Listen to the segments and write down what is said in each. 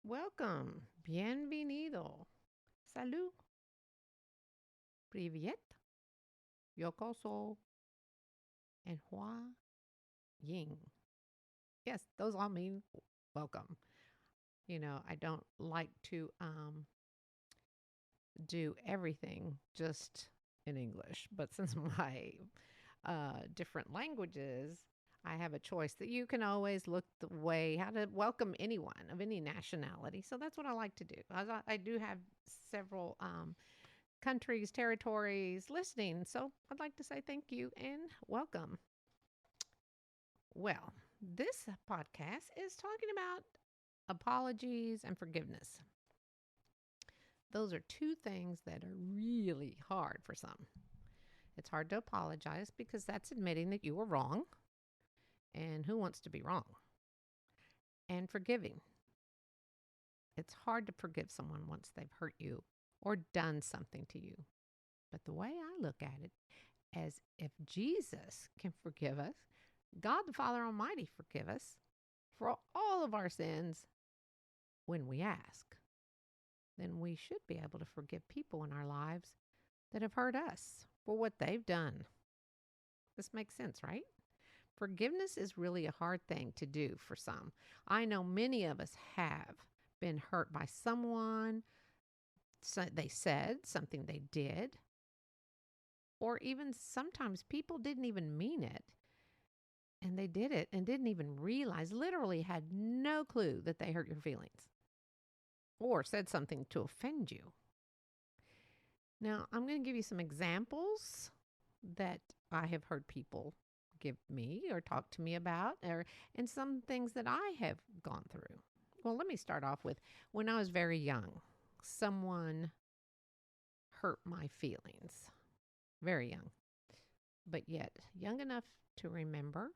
Welcome. Bienvenido. Salut. Привет. Yokoso. And Hua Ying. Yes, those all mean welcome. I don't like to do everything just in English, but since my different languages, I have a choice that you can always look the way how to welcome anyone of any nationality. So that's what I like to do. I do have several countries, territories listening. So I'd like to say thank you and welcome. Well, this podcast is talking about apologies and forgiveness. Those are two things that are really hard for some. It's hard to apologize because that's admitting that you were wrong. And who wants to be wrong? And forgiving. It's hard to forgive someone once they've hurt you or done something to you. But the way I look at it, as if Jesus can forgive us, God the Father Almighty forgive us for all of our sins when we ask, then we should be able to forgive people in our lives that have hurt us for what they've done. This makes sense, right? Forgiveness is really a hard thing to do for some. I know many of us have been hurt by someone, they said, something they did, or even sometimes people didn't even mean it. And they did it and didn't even realize, literally had no clue that they hurt your feelings or said something to offend you. Now, I'm going to give you some examples that I have heard people give me or talk to me about, and some things that I have gone through. Well, let me start off with when I was very young, someone hurt my feelings. Very young, but yet young enough to remember,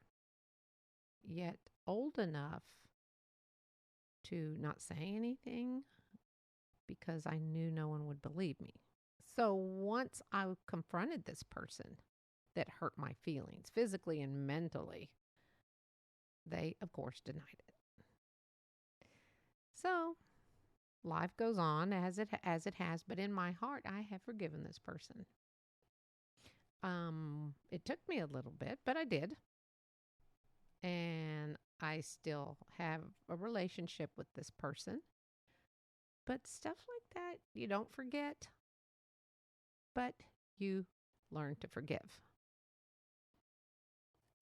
yet old enough to not say anything because I knew no one would believe me. So once I confronted this person that hurt my feelings physically and mentally, they, of course, denied it. So life goes on as it has, but in my heart, I have forgiven this person. It took me a little bit, but I did. And I still have a relationship with this person. But stuff like that, you don't forget, but you learn to forgive.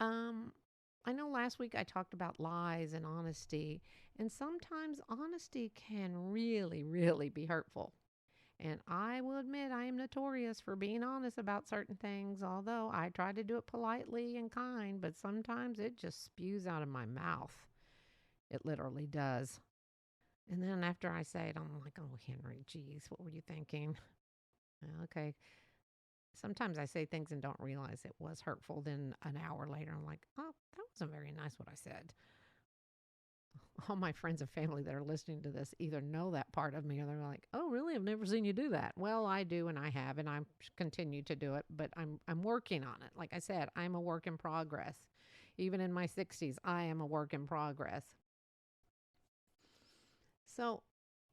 I know last week I talked about lies and honesty, and sometimes honesty can really, really be hurtful. And I will admit I am notorious for being honest about certain things, although I try to do it politely and kind, but sometimes it just spews out of my mouth. It literally does. And then after I say it, I'm like, oh, Henrie, geez, what were you thinking? Okay. Sometimes I say things and don't realize it was hurtful. Then an hour later, I'm like, oh, that wasn't very nice what I said. All my friends and family that are listening to this either know that part of me or they're like, oh, really? I've never seen you do that. Well, I do, and I have, and I continue to do it, but I'm working on it. Like I said, I'm a work in progress. Even in my 60s, I am a work in progress. So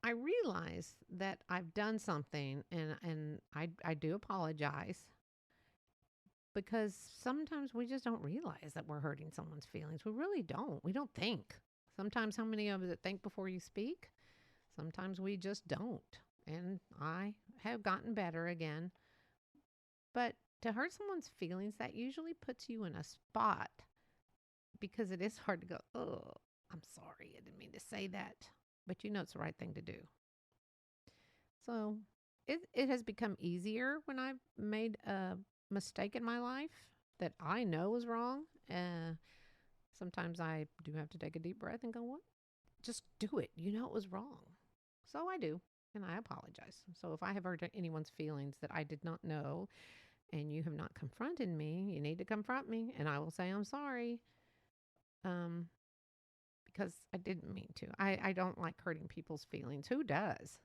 I realize that I've done something, and I do apologize because sometimes we just don't realize that we're hurting someone's feelings. We really don't. We don't think. Sometimes, how many of us think before you speak? Sometimes we just don't. And I have gotten better again. But to hurt someone's feelings, that usually puts you in a spot because it is hard to go, oh, I'm sorry. I didn't mean to say that. But you know it's the right thing to do. So it has become easier when I've made a mistake in my life that I know was wrong. Sometimes I do have to take a deep breath and go, what? Just do it. You know it was wrong. So I do, and I apologize. So if I have hurt anyone's feelings that I did not know and you have not confronted me, you need to confront me, and I will say I'm sorry. because I didn't mean to. I don't like hurting people's feelings. Who does?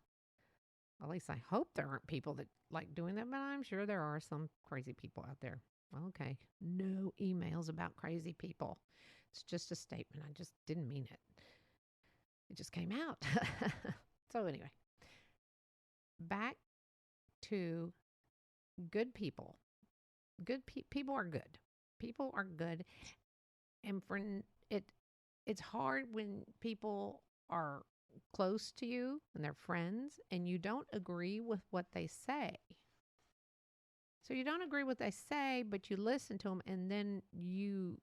At least I hope there aren't people that like doing that, but I'm sure there are some crazy people out there. Okay, no emails about crazy people. It's just a statement. I just didn't mean it. It just came out. So, anyway, back to good people. People are good. People are good. And it, it's hard when people are close to you and they're friends and you don't agree with what they say. So you don't agree with what they say, but you listen to them, and then you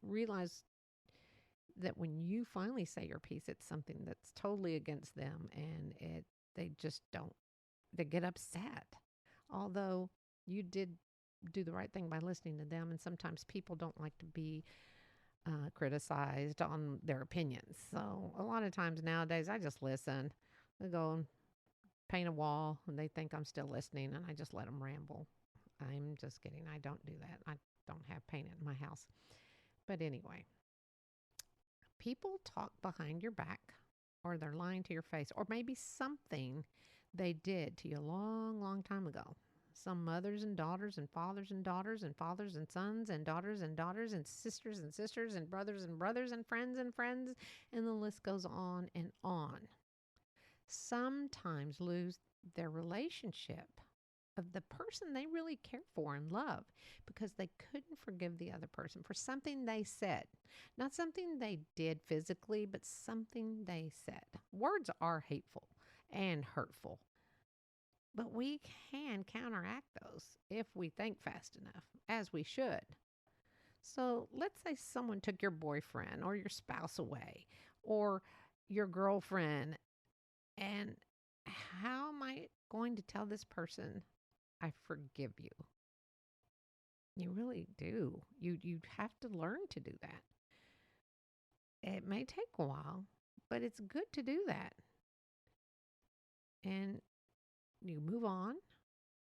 realize that when you finally say your piece, it's something that's totally against them, and they just don't, they get upset. Although you did do the right thing by listening to them, and sometimes people don't like to be criticized on their opinions. So a lot of times nowadays, I just listen. I go and paint a wall, and they think I'm still listening, and I just let them ramble. I'm just kidding. I don't do that. I don't have paint in my house. But anyway, people talk behind your back, or they're lying to your face, or maybe something they did to you a long, long time ago. Some mothers and daughters and fathers and daughters and fathers and sons and daughters and sisters and brothers and friends, and the list goes on and on. Sometimes lose their relationship of the person they really care for and love because they couldn't forgive the other person for something they said. Not something they did physically, but something they said. Words are hateful and hurtful, but we can counteract those if we think fast enough, as we should. So let's say someone took your boyfriend or your spouse away or your girlfriend, and how am I going to tell this person I forgive you? You really do. You have to learn to do that. It may take a while, but it's good to do that. And you move on,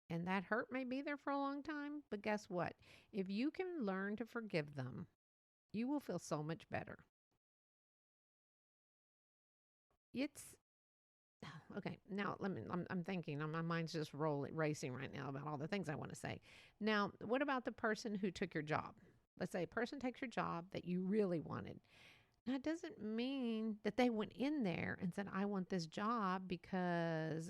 and that hurt may be there for a long time, but guess what? If you can learn to forgive them, you will feel so much better. It's okay. Now, I'm thinking, my mind's just racing right now about all the things I want to say. Now, what about the person who took your job? Let's say a person takes your job that you really wanted. Now, it doesn't mean that they went in there and said, I want this job because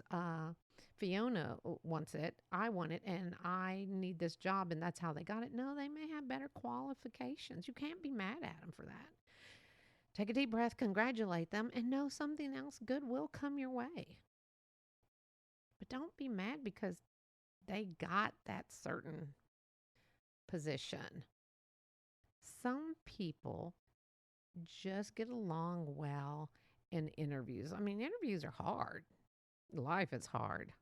Fiona wants it, I want it, and I need this job, and that's how they got it. No, they may have better qualifications. You can't be mad at them for that. Take a deep breath, congratulate them, and know something else good will come your way. But don't be mad because they got that certain position. Some people just get along well in interviews. I mean, interviews are hard. Life is hard.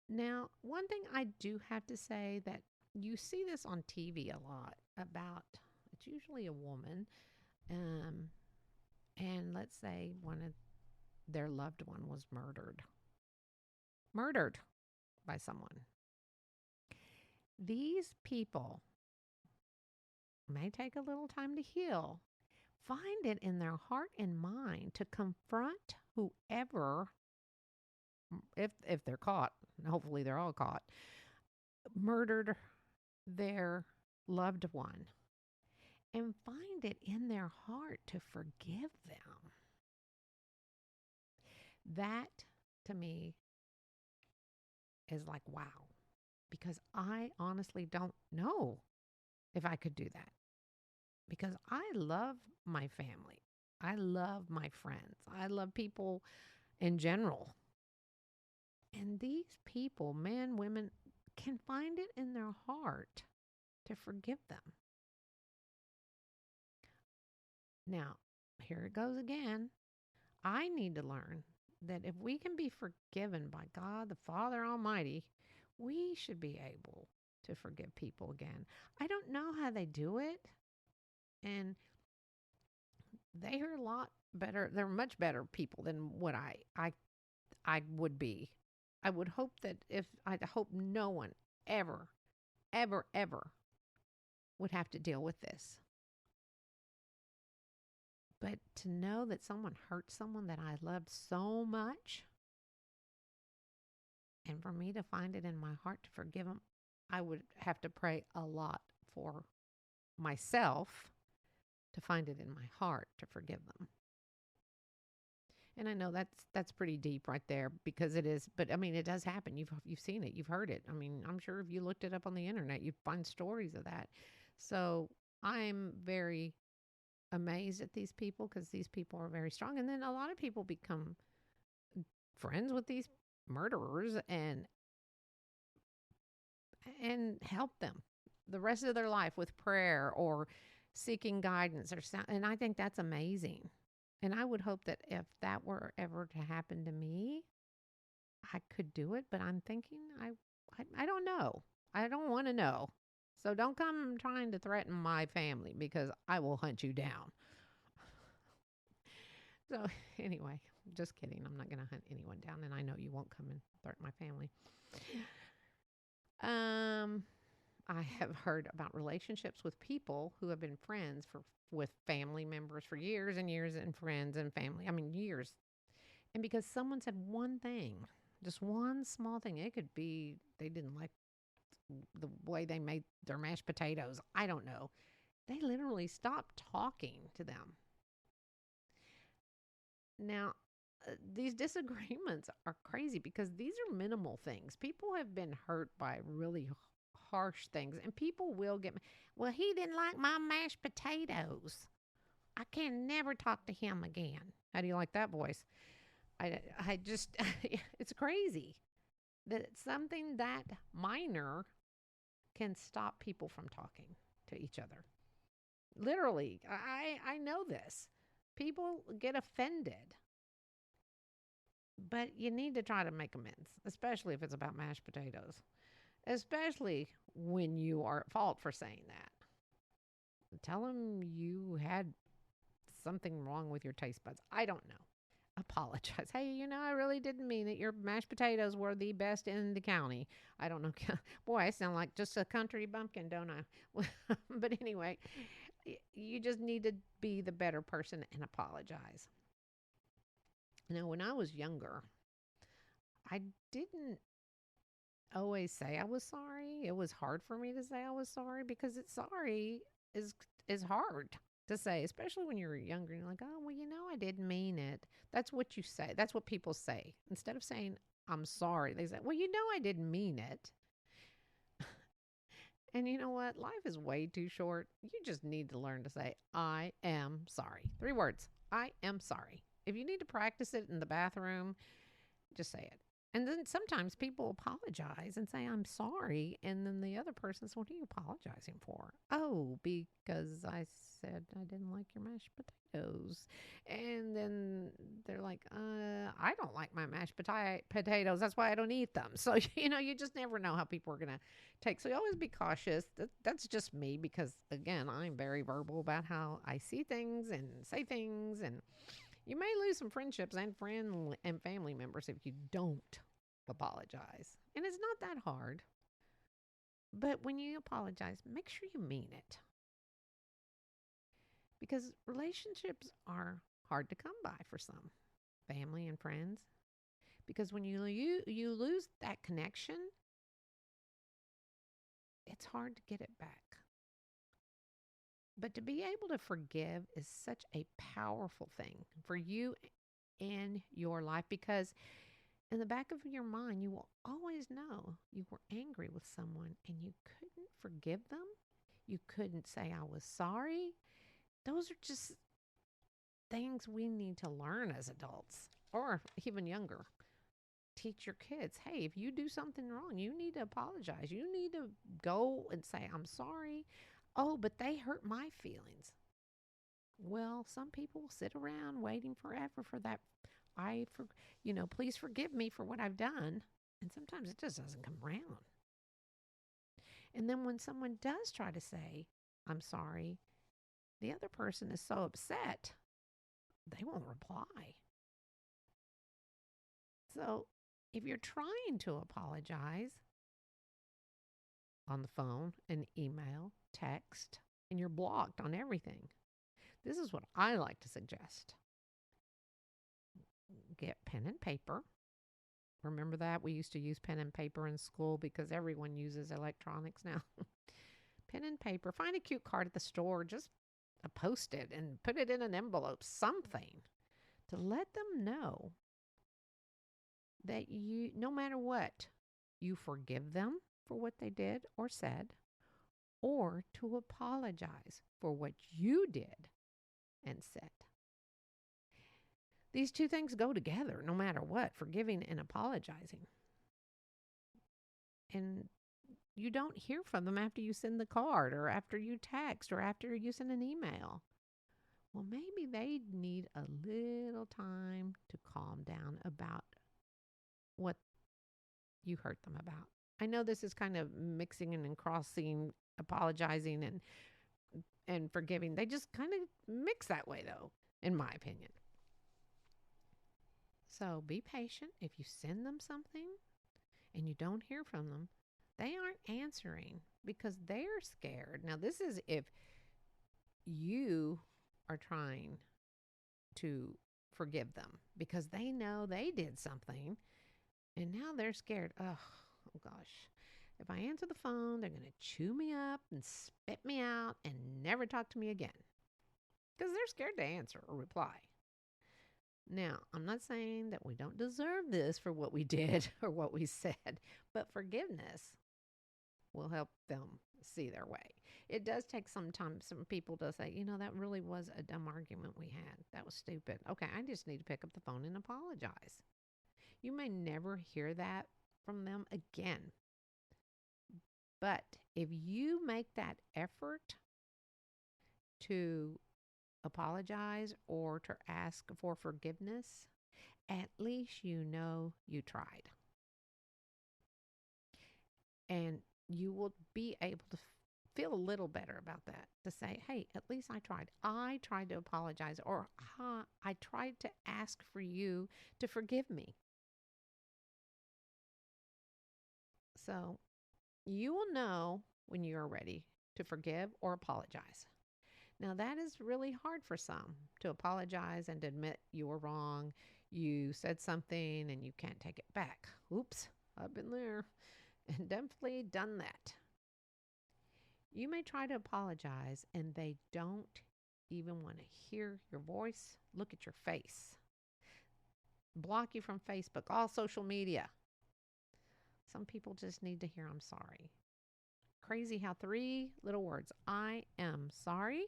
Now, one thing I do have to say that you see this on TV a lot about, it's usually a woman, um, and let's say one of their loved one was murdered by someone. These people may take a little time to heal, find it in their heart and mind to confront whoever, if they're caught, hopefully they're all caught, murdered their loved one, and find it in their heart to forgive them. That, to me, is like, wow, because I honestly don't know if I could do that, because I love my family. I love my friends. I love people in general. And these people, men, women, can find it in their heart to forgive them. Now, here it goes again. I need to learn that if we can be forgiven by God, the Father Almighty, we should be able to forgive people again. I don't know how they do it. And they are a lot better. They're much better people than what I would be. I would hope that I hope no one ever, ever, ever would have to deal with this. But to know that someone hurt someone that I loved so much, and for me to find it in my heart to forgive them, I would have to pray a lot for myself to find it in my heart to forgive them. And I know that's pretty deep right there because it is, but I mean it does happen. You've seen it, you've heard it. I mean, I'm sure if you looked it up on the internet, you'd find stories of that. So I'm very amazed at these people because these people are very strong. And then a lot of people become friends with these murderers and help them the rest of their life with prayer or seeking guidance or something. And I think that's amazing. And I would hope that if that were ever to happen to me, I could do it. But I'm thinking, I don't know. I don't want to know. So don't come trying to threaten my family because I will hunt you down. So anyway, just kidding. I'm not going to hunt anyone down, and I know you won't come and threaten my family. Um, I have heard about relationships with people who have been friends with family members for years and years and friends and family. I mean, years. And because someone said one thing, just one small thing, it could be they didn't like the way they made their mashed potatoes. I don't know. They literally stopped talking to them. Now, these disagreements are crazy because these are minimal things. People have been hurt by really harsh things, and people will get, well, he didn't like my mashed potatoes. I can never talk to him again. How do you like that voice? I just, it's crazy that something that minor can stop people from talking to each other. Literally, I know this. People get offended, but you need to try to make amends, especially if it's about mashed potatoes, especially when you are at fault for saying that. Tell them you had something wrong with your taste buds. I don't know. Apologize. Hey, I really didn't mean it. Your mashed potatoes were the best in the county. I don't know. Boy, I sound like just a country bumpkin, don't I? But anyway, you just need to be the better person and apologize. Now, when I was younger, I didn't always say I was sorry. It was hard for me to say I was sorry because sorry is is hard to say, especially when you're younger. You're like, oh, well, I didn't mean it. That's what you say. That's what people say. Instead of saying, I'm sorry, they say, well, I didn't mean it. And you know what? Life is way too short. You just need to learn to say, I am sorry. 3 words. I am sorry. If you need to practice it in the bathroom, just say it. And then sometimes people apologize and say, I'm sorry. And then the other person says, what are you apologizing for? Oh, because I said I didn't like your mashed potatoes. And then they're like, I don't like my mashed potatoes. That's why I don't eat them. So, you just never know how people are going to take. So you always be cautious. That's just me because, again, I'm very verbal about how I see things and say things. And you may lose some friendships and family members if you don't apologize. And it's not that hard. But when you apologize, make sure you mean it. Because relationships are hard to come by for some, family and friends. Because when you lose that connection, it's hard to get it back. But to be able to forgive is such a powerful thing for you in your life because in the back of your mind, you will always know you were angry with someone and you couldn't forgive them. You couldn't say, I was sorry. Those are just things we need to learn as adults or even younger. Teach your kids, hey, if you do something wrong, you need to apologize. You need to go and say, I'm sorry. Oh, but they hurt my feelings. Well, some people will sit around waiting forever for that. Please forgive me for what I've done. And sometimes it just doesn't come around. And then when someone does try to say, I'm sorry, the other person is so upset, they won't reply. So if you're trying to apologize on the phone, an email, text, and you're blocked on everything, This is what I like to suggest. Get pen and paper. Remember that? We used to use pen and paper in school because everyone uses electronics now. Pen and paper. Find a cute card at the store. Just post it and put it in an envelope. Something to let them know that you, no matter what, you forgive them for what they did or said, or to apologize for what you did and said. These two things go together no matter what, forgiving and apologizing. And you don't hear from them after you send the card or after you text or after you send an email. Well, maybe they need a little time to calm down about what you hurt them about. I know this is kind of mixing and crossing, apologizing and forgiving. They just kind of mix that way, though, in my opinion. So be patient. If you send them something and you don't hear from them, they aren't answering because they're scared. Now, this is if you are trying to forgive them because they know they did something and now they're scared. Oh gosh. If I answer the phone, they're going to chew me up and spit me out and never talk to me again because they're scared to answer or reply. Now, I'm not saying that we don't deserve this for what we did or what we said, but forgiveness will help them see their way. It does take some time. Some people to say, that really was a dumb argument we had. That was stupid. Okay, I just need to pick up the phone and apologize. You may never hear that from them again. But if you make that effort to apologize or to ask for forgiveness, at least you know you tried. And you will be able to feel a little better about that, to say, hey, at least I tried. I tried to apologize, or I tried to ask for you to forgive me. So you will know when you are ready to forgive or apologize. Now, that is really hard for some, to apologize and to admit you were wrong. You said something and you can't take it back. Oops, I've been there and definitely done that. You may try to apologize and they don't even want to hear your voice, look at your face, block you from Facebook, all social media. Some people just need to hear I'm sorry. Crazy how 3 little words, I am sorry,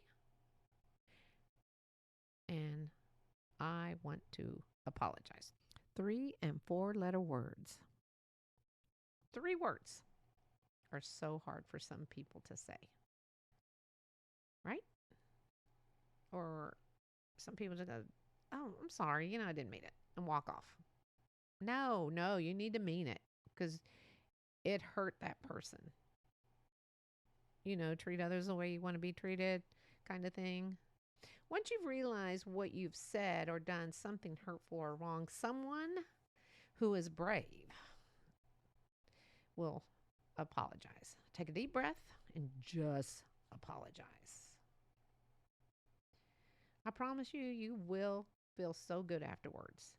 and I want to apologize. 3 and 4 letter words. 3 words are so hard for some people to say, right? Or some people just go, oh, I'm sorry, I didn't mean it, and walk off. No, you need to mean it because it hurt that person. Treat others the way you want to be treated kind of thing. Once you've realized what you've said or done something hurtful or wrong, someone who is brave will apologize. Take a deep breath and just apologize. I promise you, you will feel so good afterwards.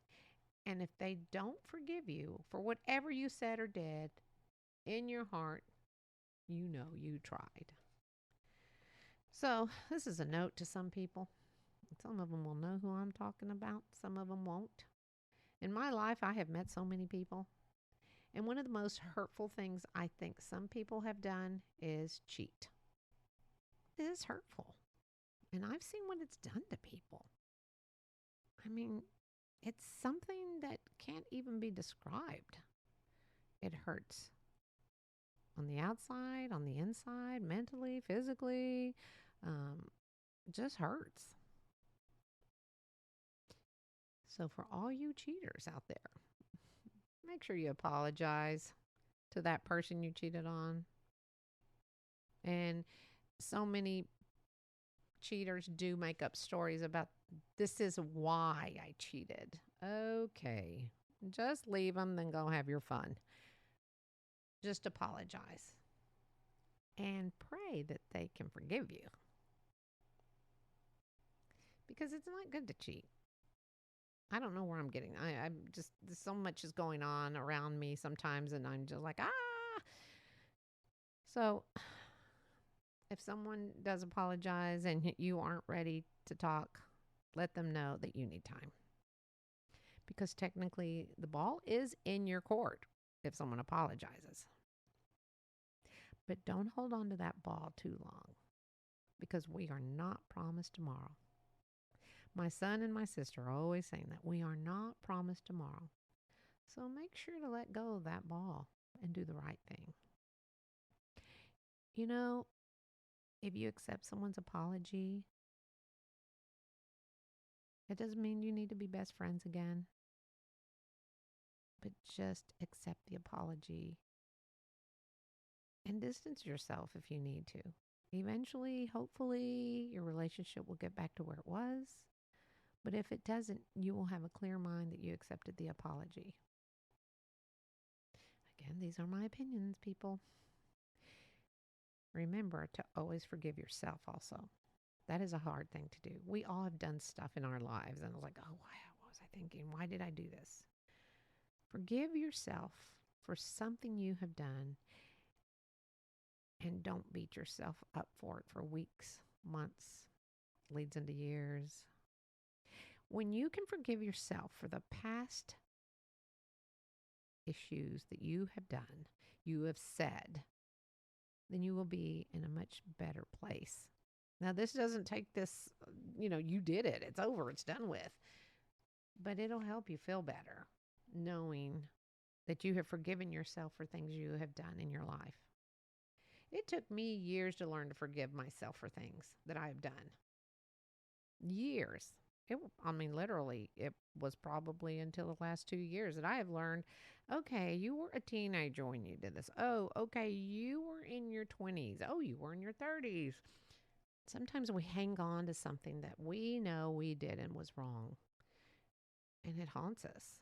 And if they don't forgive you for whatever you said or did, in your heart, you know you tried. So this is a note to some people. Some of them will know who I'm talking about. Some of them won't. In my life, I have met so many people. And one of the most hurtful things I think some people have done is cheat. It is hurtful. And I've seen what it's done to people. I mean, it's something that can't even be described. It hurts. On the outside, on the inside, mentally, physically, it just hurts. So for all you cheaters out there, make sure you apologize to that person you cheated on. And so many cheaters do make up stories about, this is why I cheated. Okay, just leave them, then go have your fun. Just apologize and pray that they can forgive you. because it's not good to cheat. I don't know where I'm getting. I'm just there's so much is going on around me sometimes, and I'm just like ah. So if someone does apologize and you aren't ready to talk, let them know that you need time because technically the ball is in your court if someone apologizes. But don't hold on to that ball too long because we are not promised tomorrow. My son and my sister are always saying that we are not promised tomorrow. So make sure to let go of that ball and do the right thing. You know, if you accept someone's apology, it doesn't mean you need to be best friends again, but just accept the apology and distance yourself if you need to. Eventually, hopefully, your relationship will get back to where it was. But if it doesn't, you will have a clear mind that you accepted the apology. Again, these are my opinions, people. Remember to always forgive yourself also. That is a hard thing to do. We all have done stuff in our lives, and I was like, oh, wow, what was I thinking? Why did I do this? Forgive yourself for something you have done, and don't beat yourself up for it for weeks, months, leads into years. When you can forgive yourself for the past issues that you have done, you have said, then you will be in a much better place. Now, this doesn't take this, you did it. It's over. It's done with. But it'll help you feel better knowing that you have forgiven yourself for things you have done in your life. It took me years to learn to forgive myself for things that I have done. Years. Literally, it was probably until the last 2 years that I have learned, okay, you were a teenager when you did this. Oh, okay, you were in your 20s. Oh, you were in your 30s. Sometimes we hang on to something that we know we did and was wrong, and it haunts us.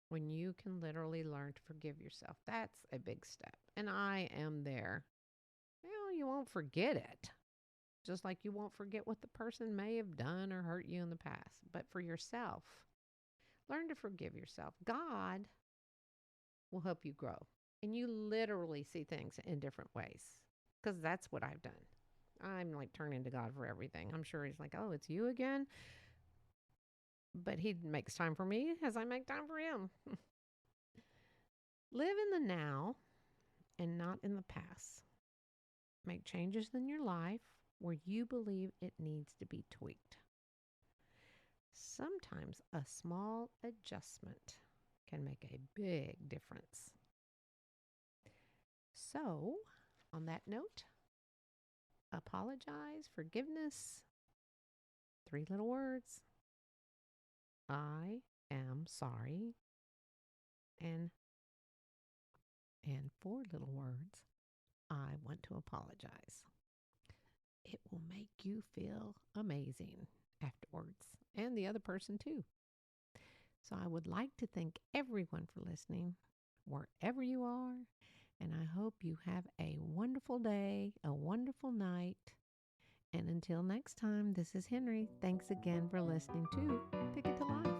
When you can literally learn to forgive yourself, that's a big step. And I am there. You won't forget it. Just like you won't forget what the person may have done or hurt you in the past. But for yourself, learn to forgive yourself. God will help you grow. And you literally see things in different ways. Because that's what I've done. I'm like turning to God for everything. I'm sure he's like, oh, it's you again? But he makes time for me as I make time for him. Live in the now and not in the past. Make changes in your life where you believe it needs to be tweaked. Sometimes a small adjustment can make a big difference. So, on that note, apologize, forgiveness, 3 little words. I am sorry. And 4 little words. I want to apologize. It will make you feel amazing afterwards, and the other person too. So I would like to thank everyone for listening, wherever you are, and I hope you have a wonderful day, a wonderful night. And until next time, this is Henrie. Thanks again for listening to Ticket to Life.